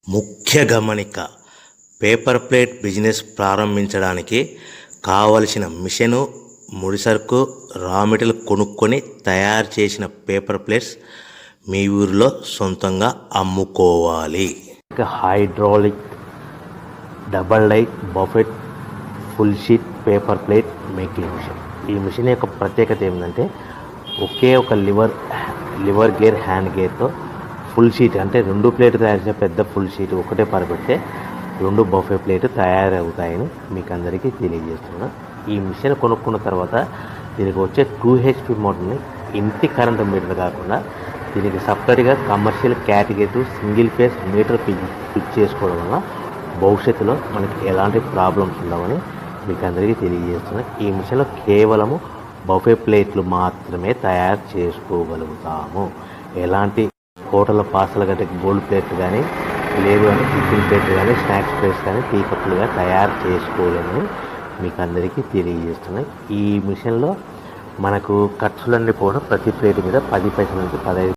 ముఖ్య గమనిక: paper plate business ప్రారంభించడానికి కావలసిన మిషను, ముడిసరుకు, రా మెటీరియల్ కొనుక్కొని తయారు చేసిన పేపర్ ప్లేట్స్ మీ ఊరిలో సొంతంగా అమ్ముకోవాలి. Hydraulic double die buffet full sheet paper plate making machine. ఈ మిషన్ యొక్క ప్రత్యేకత ఏంటంటే ఒకే ఒక లివర్ గేర్, హ్యాండ్ గేర్తో ఫుల్ షీట్ అంటే 2 ప్లేట్ తయారు చేసే పెద్ద ఫుల్ షీట్ ఒకటే పరబెడితే 2 బఫే ప్లేట్ తయారవుతాయని మీకు అందరికీ తెలియజేస్తున్నాను. ఈ మిషన్ కొనుక్కున్న తర్వాత దీనికి వచ్చే 2 HP మోటార్ని ఇంటి కరెంటు మీటర్ కాకుండా దీనికి సపరేట్గా commercial category single phase metre fit చేసుకోవడం వల్ల భవిష్యత్తులో మనకి ఎలాంటి ప్రాబ్లమ్స్ ఉండవని మీకు అందరికీ తెలియజేస్తున్నాను. ఈ మిషన్లో కేవలము బఫే ప్లేట్లు మాత్రమే తయారు చేసుకోగలుగుతాము. ఎలాంటి హోటల్ పార్సల్ గట్టే గోల్డ్ ప్లేట్లు కానీ, లేదు అంటే టిఫిన్ ప్లేట్లు కానీ, స్నాక్స్ ప్లేట్స్ కానీ, టీ కప్పులుగా తయారు చేసుకోలేమని మీకు అందరికీ తెలియజేస్తున్నాయి. ఈ మిషన్లో మనకు ఖర్చులన్నీ కూడా ప్రతి ప్లేట్ మీద 10 పైసల నుంచి 15